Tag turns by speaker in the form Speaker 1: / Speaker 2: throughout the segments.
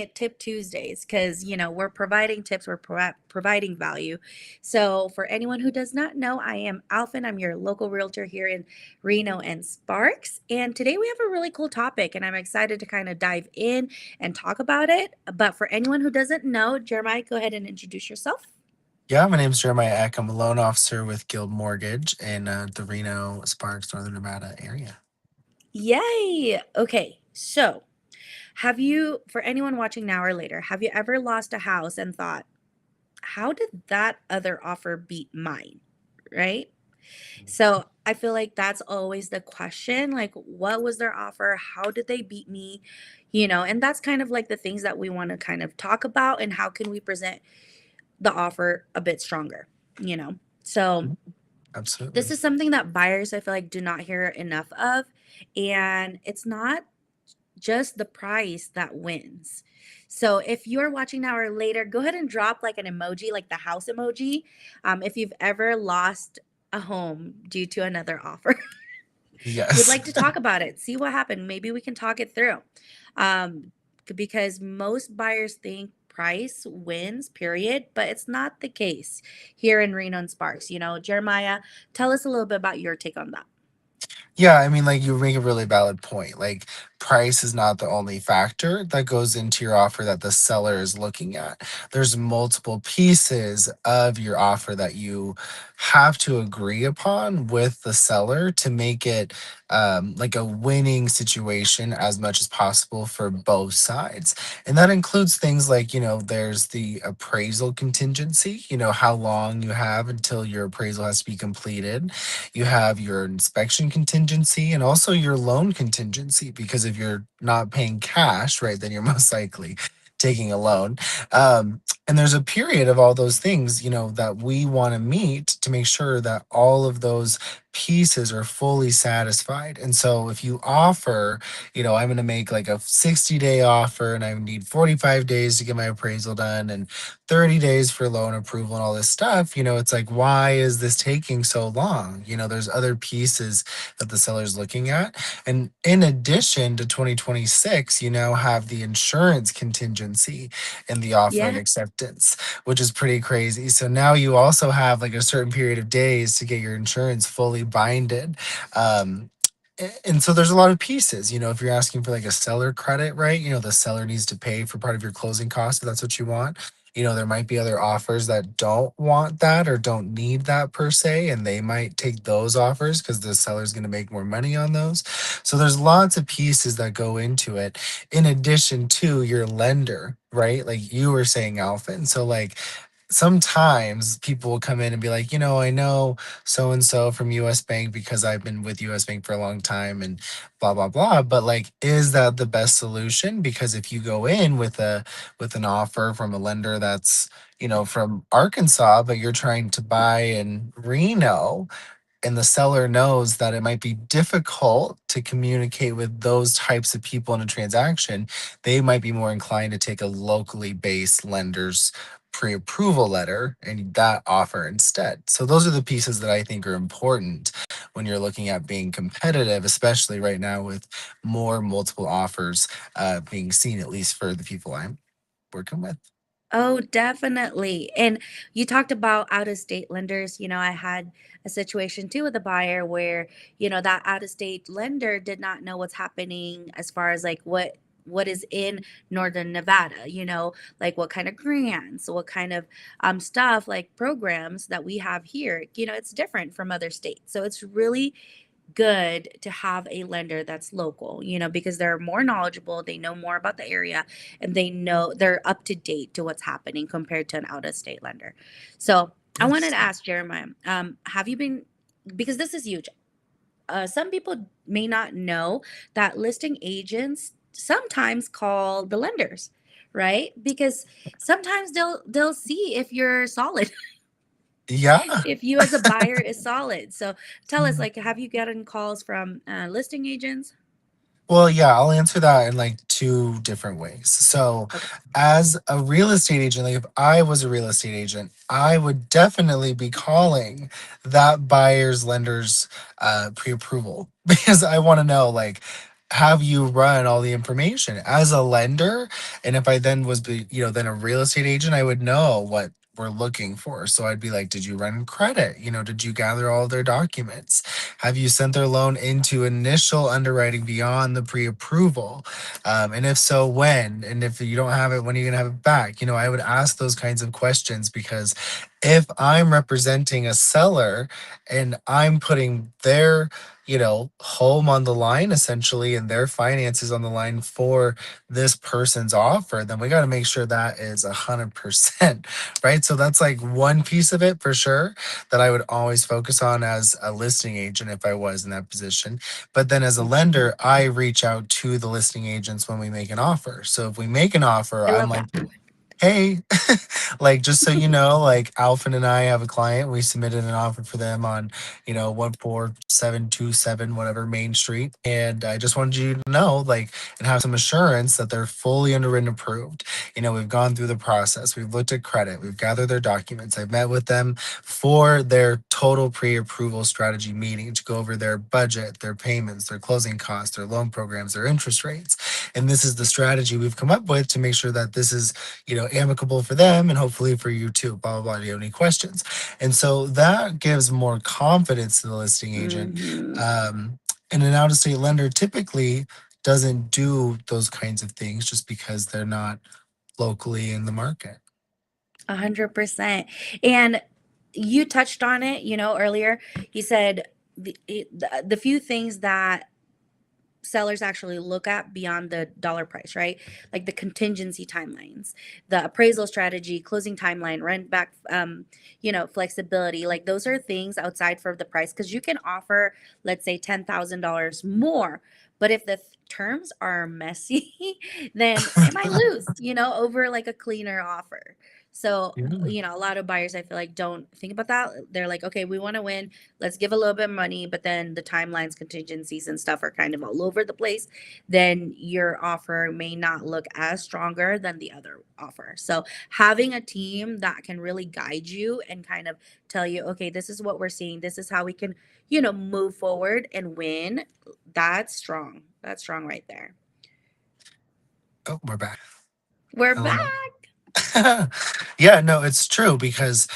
Speaker 1: at Tip Tuesdays because, we're providing tips, we're providing value. So, for anyone who does not know, I am Alfyn. I'm your local realtor here in Reno and Sparks. And today we have a really cool topic, and I'm excited to kind of dive in and talk about it. But for anyone who doesn't know, Jeremiah, go ahead and introduce yourself.
Speaker 2: Yeah, my name's Jeremiah Eck. I'm a loan officer with Guild Mortgage in the Reno, Sparks, Northern Nevada area.
Speaker 1: Yay! Okay, so for anyone watching now or later, have you ever lost a house and thought, how did that other offer beat mine? Right? So I feel like that's always the question. Like, what was their offer? How did they beat me? And that's kind of like the things that we want to kind of talk about and how can we present the offer a bit stronger, you know? So
Speaker 2: Mhm.
Speaker 1: this
Speaker 2: Absolutely.
Speaker 1: is something that buyers, I feel like, do not hear enough of. And it's not just the price that wins. So if you're watching now or later, go ahead and drop like an emoji, like the house emoji, if you've ever lost a home due to another offer. We'd
Speaker 2: Yes.
Speaker 1: like to talk about it, see what happened. Maybe we can talk it through. Um, because most buyers think price wins, period, but it's not the case here in Reno and Sparks. Jeremiah, tell us a little bit about your take on that.
Speaker 2: Yeah, I mean, like you make a really valid point. Like, price is not the only factor that goes into your offer that the seller is looking at. There's multiple pieces of your offer that you have to agree upon with the seller to make it like a winning situation as much as possible for both sides. And that includes things like, there's the appraisal contingency, how long you have until your appraisal has to be completed. You have your inspection contingency and also your loan contingency, because if you're not paying cash, right, then you're most likely taking a loan. And there's a period of all those things, that we want to meet to make sure that all of those pieces are fully satisfied. And so if you offer, I'm going to make like a 60-day offer and I need 45 days to get my appraisal done and 30 days for loan approval and all this stuff, it's like, why is this taking so long? There's other pieces that the seller's looking at. And in addition to 2026, you now have the insurance contingency in the offer and
Speaker 1: Yeah.
Speaker 2: acceptance, which is pretty crazy. So now you also have like a certain period of days to get your insurance fully binded. And so there's a lot of pieces, if you're asking for like a seller credit, right? The seller needs to pay for part of your closing costs if that's what you want. There might be other offers that don't want that or don't need that per se, and they might take those offers because the seller's going to make more money on those. So there's lots of pieces that go into it, in addition to your lender, right? Like you were saying, Alpha. So like sometimes people will come in and be like, I know so and so from US Bank because I've been with US Bank for a long time and blah blah blah, but like, is that the best solution? Because if you go in with an offer from a lender that's, from Arkansas, but you're trying to buy in Reno, and the seller knows that it might be difficult to communicate with those types of people in a transaction, they might be more inclined to take a locally based lender's pre-approval letter and that offer instead. So those are the pieces that I think are important when you're looking at being competitive, especially right now with more multiple offers being seen, at least for the people I'm working with.
Speaker 1: Oh, definitely. And you talked about out of state lenders. I had a situation too with a buyer where, that out of state lender did not know what's happening as far as like what is in northern Nevada, like what kind of grants, what kind of stuff, like programs that we have here. It's different from other states. So it's really good to have a lender that's local, because they're more knowledgeable, they know more about the area, and they know they're up to date to what's happening compared to an out of state lender. So I wanted
Speaker 2: Yes.
Speaker 1: to ask Jeremiah, have you been, because this is huge, some people may not know that listing agents sometimes call the lenders, right? Because sometimes they'll see if you're solid,
Speaker 2: Yeah.
Speaker 1: if you as a buyer is solid. So tell us, like, have you gotten calls from listing agents?
Speaker 2: Well, yeah, I'll answer that in like two different ways. So,
Speaker 1: Okay.
Speaker 2: as a real estate agent, like if I was a real estate agent, I would definitely be calling that buyer's lender's pre-approval because I want to know, like, have you run all the information as a lender. And if I then was then a real estate agent, I would know what we're looking for. So I'd be like, did you run credit? Did you gather all their documents? Have you sent their loan into initial underwriting beyond the pre-approval? And if so, when? And if you don't have it, when are you going to have it back? I would ask those kinds of questions, because if I'm representing a seller and I'm putting their home on the line essentially, and their finances on the line for this person's offer, then we got to make sure that is 100%, right? So that's like one piece of it for sure that I would always focus on as a listing agent if I was in that position. But then as a lender, I reach out to the listing agents when we make an offer. So if we make an offer,
Speaker 1: I
Speaker 2: I'm
Speaker 1: love
Speaker 2: like,
Speaker 1: that.
Speaker 2: hey, like, just so you know, like, Alfyn and I have a client. We submitted an offer for them on, 14727, whatever, Main Street. And I just wanted you to know, like, and have some assurance that they're fully underwritten approved. We've gone through the process. We've looked at credit. We've gathered their documents. I've met with them for their total pre-approval strategy meeting to go over their budget, their payments, their closing costs, their loan programs, their interest rates. And this is the strategy we've come up with to make sure that this is amicable for them and hopefully for you too. Blah, blah, blah. Do you have any questions? And so that gives more confidence to the listing agent.
Speaker 1: Hmm.
Speaker 2: And an out of state lender typically doesn't do those kinds of things just because they're not locally in the market.
Speaker 1: 100%. And you touched on it, earlier. You said the few things that sellers actually look at beyond the dollar price, right? Like the contingency timelines, the appraisal strategy, closing timeline, rent back, flexibility. Like those are things outside for the price, because you can offer, let's say, $10,000 more, but if the terms are messy, then I might lose, over like a cleaner offer. So,
Speaker 2: Yeah.
Speaker 1: a lot of buyers, I feel like, don't think about that. They're like, okay, we want to win, let's give a little bit of money, but then the timelines, contingencies, and stuff are kind of all over the place. Then your offer may not look as stronger than the other offer. So having a team that can really guide you and kind of tell you, okay, this is what we're seeing, this is how we can, move forward and win, that's strong. That's strong right there.
Speaker 2: Oh, we're back.
Speaker 1: We're back.
Speaker 2: Hello. Yeah, no, it's true, because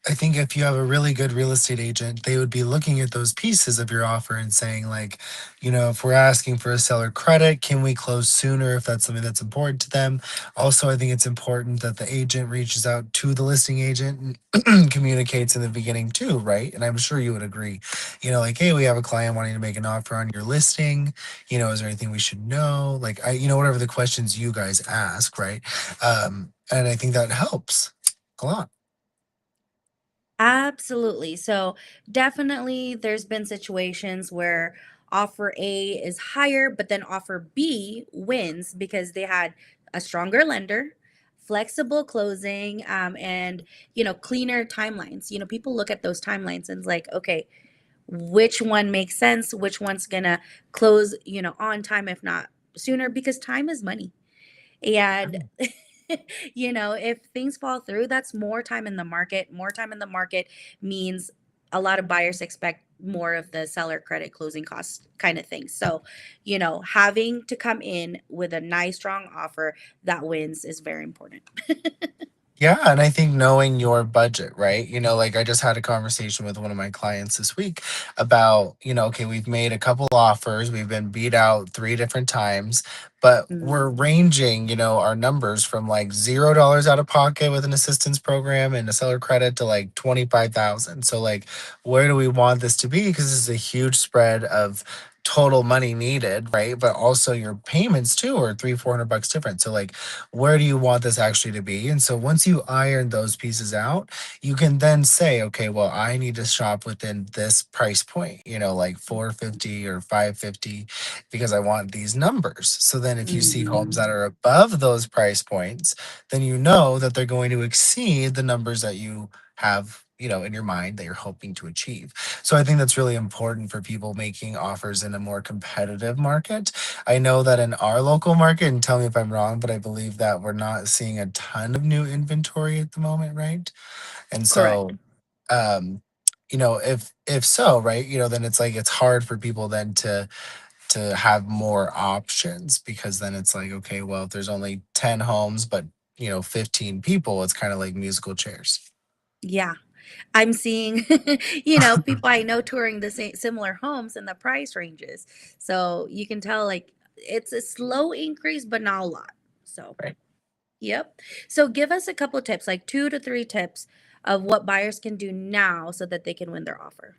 Speaker 2: I think if you have a really good real estate agent, they would be looking at those pieces of your offer and saying, like, if we're asking for a seller credit, can we close sooner if that's something that's important to them? Also, I think it's important that the agent reaches out to the listing agent and communicates in the beginning too, right? And I'm sure you would agree, like, hey, we have a client wanting to make an offer on your listing. Is there anything we should know? Like, whatever the questions you guys ask, right? And I think that helps a lot.
Speaker 1: Absolutely. So, definitely, there's been situations where offer A is higher, but then offer B wins because they had a stronger lender, flexible closing, and, cleaner timelines. People look at those timelines and it's like, okay, which one makes sense? Which one's gonna close, on time, if not sooner, because time is money. And if things fall through, that's more time in the market. More time in the market means a lot of buyers expect more of the seller credit, closing costs kind of thing. So, having to come in with a nice, strong offer that wins is very important.
Speaker 2: Yeah, and I think knowing your budget, right? Like, I just had a conversation with one of my clients this week about, okay, we've made a couple offers, we've been beat out three different times, but we're
Speaker 1: Mm,
Speaker 2: ranging, our numbers from like $0 out of pocket with an assistance program and a seller credit to like 25,000. So, like, where do we want this to be? Because this is a huge spread of total money needed, right? But also your payments too are 300-400 bucks different. So, like, where do you want this actually to be? And so once you iron those pieces out, you can then say, okay, well, I need to shop within this price point, like 450 or 550, because I want these numbers. So then if you see homes that
Speaker 1: mhm.
Speaker 2: are above those price points, then you know that they're going to exceed the numbers that you have in your mind that you're hoping to achieve. So I think that's really important for people making offers in a more competitive market. I know that in our local market, and tell me if I'm wrong, but I believe that we're not seeing a ton of new inventory at the moment, right? And
Speaker 1: Correct.
Speaker 2: so, if so, right, then it's like it's hard for people then to to have more options, because then it's like, okay, well, if there's only 10 homes, but 15 people, it's kind of like musical chairs.
Speaker 1: Yeah. I'm seeing, people I know touring the same similar homes and the price ranges. So you can tell like it's a slow increase, but not a lot. So,
Speaker 2: Right.
Speaker 1: yep. So give us a couple tips, like 2 to 3 tips of what buyers can do now so that they can win their offer.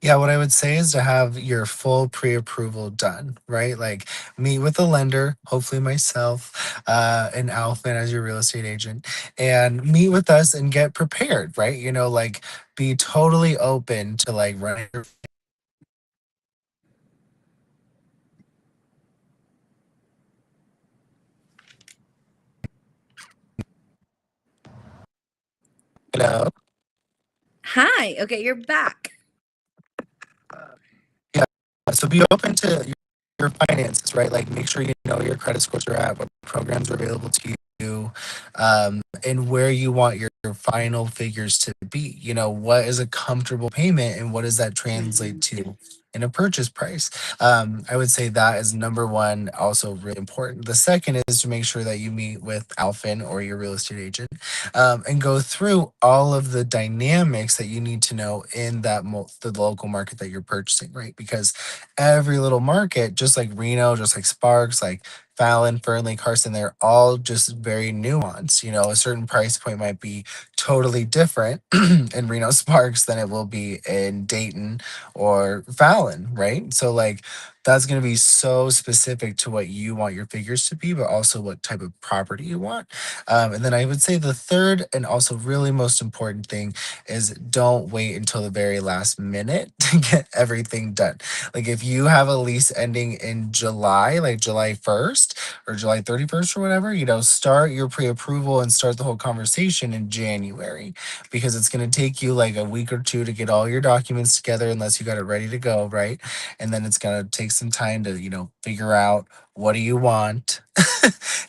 Speaker 2: Yeah, what I would say is to have your full pre-approval done, right? Like meet with a lender, hopefully myself, and Alfyn as your real estate agent, and meet with us and get prepared, right? Like be totally open to like running your.
Speaker 1: Hi. Okay, you're back.
Speaker 2: Yeah. So be open to your finances, right? Like make sure you know your credit scores are at, what programs are available to you, and where you want your final figures to be. What is a comfortable payment and what does that translate
Speaker 1: Mhm.
Speaker 2: to in a purchase price? I would say that is number one, also really important. The second is to make sure that you meet with Alfyn or your real estate agent, and go through all of the dynamics that you need to know in the local market that you're purchasing, right? Because every little market, just like Reno, just like Sparks, like Fallon, Fernley, Carson, they're all just very nuanced. A certain price point might be totally different in Reno Sparks than it will be in Dayton or Fallon, right? So like that's going to be so specific to what you want your figures to be, but also what type of property you want. And then I would say the third and also really most important thing is don't wait until the very last minute to get everything done. Like if you have a lease ending in July, like July 1st or July 31st or whatever, start your pre-approval and start the whole conversation in January, because it's going to take you like a week or two to get all your documents together unless you got it ready to go, right? And then it's going to take some time to, figure out what do you want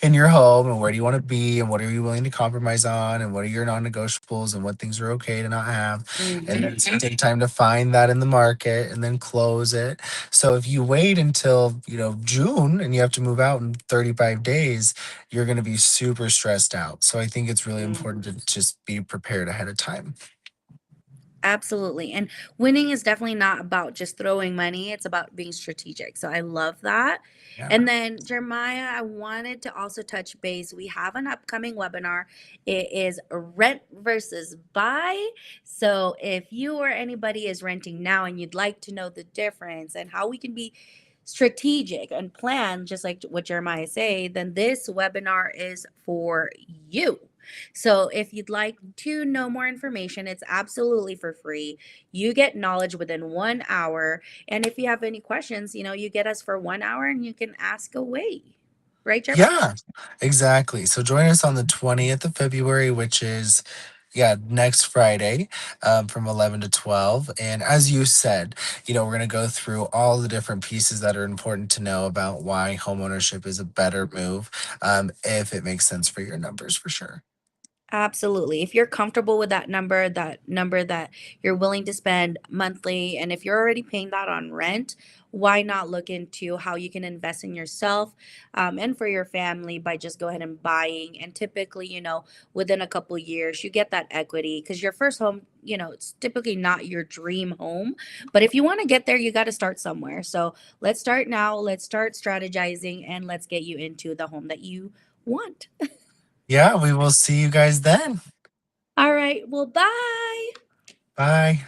Speaker 2: in your home and where do you want to be and what are you willing to compromise on and what are your non-negotiables and what things are okay to not have. And then
Speaker 1: Mhm.
Speaker 2: it's going to take time to find that in the market and then close it. So if you wait until June and you have to move out in 35 days, you're going to be super stressed out. So I think it's really important to
Speaker 1: Mhm.
Speaker 2: just be prepared ahead of time.
Speaker 1: Absolutely. And winning is definitely not about just throwing money, it's about being strategic. So I love that.
Speaker 2: Yeah.
Speaker 1: And then, Jeremiah, I wanted to also touch base. We have an upcoming webinar. It is rent versus buy. So if you or anybody is renting now and you'd like to know the difference and how we can be strategic and plan, just like what Jeremiah say, then this webinar is for you. So if you'd like to know more information, it's absolutely for free. You get knowledge within 1 hour. And if you have any questions, you get us for 1 hour and you can ask away. Right, Jeremiah?
Speaker 2: Yeah, exactly. So join us on the 20th of February, which is, yeah, next Friday, from 11 to 12. And as you said, we're going to go through all the different pieces that are important to know about why homeownership is a better move, if it makes sense for your numbers for sure.
Speaker 1: Absolutely. If you're comfortable with that number that you're willing to spend monthly, and if you're already paying that on rent, why not look into how you can invest in yourself, and for your family by just go ahead and buying? And typically, within a couple years, you get that equity because your first home, it's typically not your dream home. But if you want to get there, you got to start somewhere. So let's start now. Let's start strategizing and let's get you into the home that you want.
Speaker 2: Yeah, we will see you guys then.
Speaker 1: All right. Well, bye.
Speaker 2: Bye.